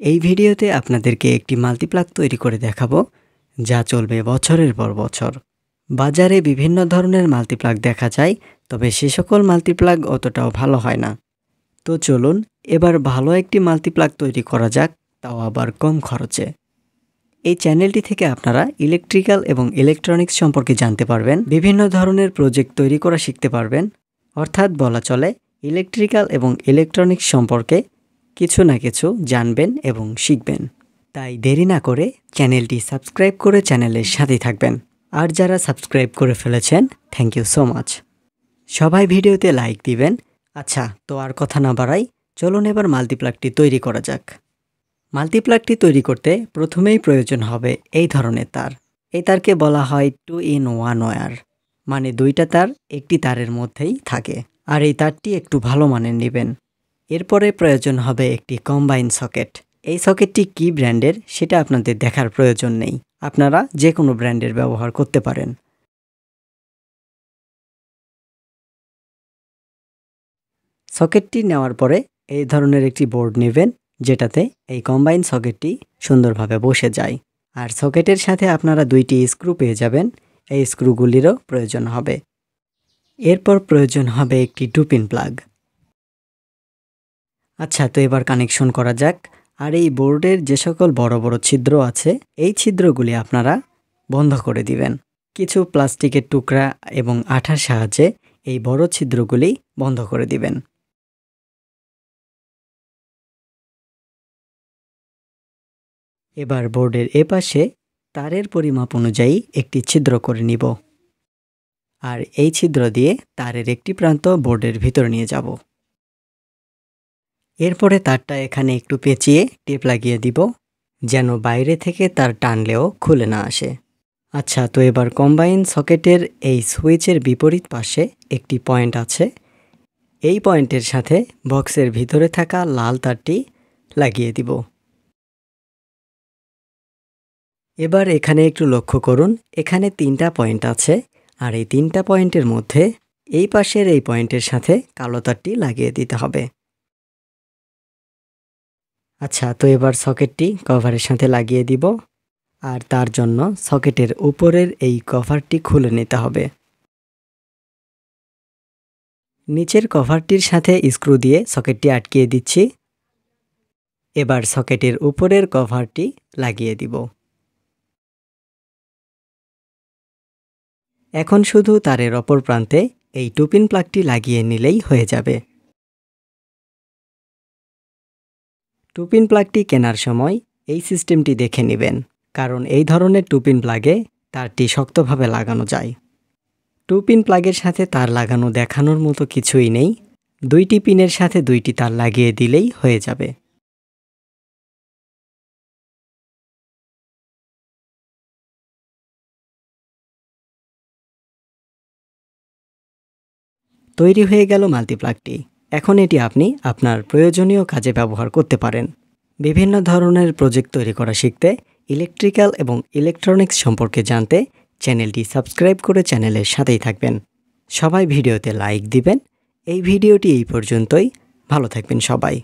এই ভিডিওতে আপনাদেরকে একটি মাল্টিপ্লাগ তৈরি করে দেখাবো যা চলবে বছরের পর বছর। বাজারে বিভিন্ন ধরনের মাল্টিপ্লাগ দেখা যায়, তবে সে সকল মাল্টিপ্লাগ অতটাও ভালো হয় না। তো চলুন এবার ভালো একটি মাল্টিপ্লাগ তৈরি করা যাক, তাও আবার কম খরচে। এই চ্যানেলটি থেকে আপনারা ইলেকট্রিক্যাল এবং ইলেকট্রনিক্স সম্পর্কে জানতে পারবেন, বিভিন্ন ধরনের প্রজেক্ট তৈরি করা শিখতে পারবেন। অর্থাৎ বলা চলে ইলেকট্রিক্যাল এবং ইলেকট্রনিক্স সম্পর্কে কিছু না কিছু জানবেন এবং শিখবেন। তাই দেরি না করে চ্যানেলটি সাবস্ক্রাইব করে চ্যানেলের সাথে থাকবেন। আর যারা সাবস্ক্রাইব করে ফেলেছেন, থ্যাংক ইউ সো মাচ। সবাই ভিডিওতে লাইক দিবেন। আচ্ছা, তো আর কথা না বাড়াই, চলুন এবার মাল্টিপ্লাগটি তৈরি করা যাক। মাল্টিপ্লাগটি তৈরি করতে প্রথমেই প্রয়োজন হবে এই ধরনের তার। এই তারকে বলা হয় 2-in-1 ওয়্যার, মানে দুইটা তার একটি তারের মধ্যেই থাকে। আর এই তারটি একটু ভালো মানের নেবেন। এরপরে প্রয়োজন হবে একটি কম্বাইন সকেট। এই সকেটটি কি ব্র্যান্ডের সেটা আপনাদের দেখার প্রয়োজন নেই, আপনারা যে কোনো ব্র্যান্ডের ব্যবহার করতে পারেন। সকেটটি নেওয়ার পরে এই ধরনের একটি বোর্ড নেবেন, যেটাতে এই কম্বাইন সকেটটি সুন্দরভাবে বসে যায়। আর সকেটের সাথে আপনারা দুইটি স্ক্রু পেয়ে যাবেন, এই স্ক্রুগুলিরও প্রয়োজন হবে। এরপর প্রয়োজন হবে একটি 2-পিন প্লাগ। আচ্ছা, তো এবার কানেকশন করা যাক। আর এই বোর্ডের যে সকল বড় বড় ছিদ্র আছে, এই ছিদ্রগুলি আপনারা বন্ধ করে দিবেন। কিছু প্লাস্টিকের টুকরা এবং আঠার সাহায্যে এই বড় ছিদ্রগুলি বন্ধ করে দিবেন। এবার বোর্ডের এপাশে তারের পরিমাপ অনুযায়ী একটি ছিদ্র করে নিব। আর এই ছিদ্র দিয়ে তারের একটি প্রান্ত বোর্ডের ভিতর নিয়ে যাব। এরপরে তারটা এখানে একটু পেঁচিয়ে টেপ লাগিয়ে দিব, যেন বাইরে থেকে তার টানলেও খুলে না আসে। আচ্ছা, তো এবার কম্বাইন সকেটের এই সুইচের বিপরীত পাশে একটি পয়েন্ট আছে। এই পয়েন্টের সাথে বক্সের ভিতরে থাকা লাল তারটি লাগিয়ে দিব। এবার এখানে একটু লক্ষ্য করুন, এখানে 3টা পয়েন্ট আছে। আর এই 3টা পয়েন্টের মধ্যে এই পাশের এই পয়েন্টের সাথে কালো তারটি লাগিয়ে দিতে হবে। আচ্ছা, তো এবার সকেটটি কভারের সাথে লাগিয়ে দিব। আর তার জন্য সকেটের উপরের এই কভারটি খুলে নিতে হবে। নিচের কভারটির সাথে স্ক্রু দিয়ে সকেটটি আটকিয়ে দিচ্ছি। এবার সকেটের উপরের কভারটি লাগিয়ে দিব। এখন শুধু তারের অপর প্রান্তে এই 2-পিন প্লাগটি লাগিয়ে নিলেই হয়ে যাবে। 2-পিন প্লাগটি কেনার সময় এই সিস্টেমটি দেখে নেবেন, কারণ এই ধরনের 2-পিন প্লাগে তারটি শক্তভাবে লাগানো যায়। 2-পিন প্লাগের সাথে তার লাগানো দেখানোর মতো কিছুই নেই, 2টি পিনের সাথে 2টি তার লাগিয়ে দিলেই হয়ে যাবে। তৈরি হয়ে গেল মাল্টিপ্লাগটি। এখন এটি আপনি আপনার প্রয়োজনীয় কাজে ব্যবহার করতে পারেন। বিভিন্ন ধরনের প্রজেক্ট তৈরি করা শিখতে, ইলেকট্রিক্যাল এবং ইলেকট্রনিক্স সম্পর্কে জানতে চ্যানেলটি সাবস্ক্রাইব করে চ্যানেলের সাথেই থাকবেন। সবাই ভিডিওতে লাইক দিবেন। এই ভিডিওটি এই পর্যন্তই। ভালো থাকবেন সবাই।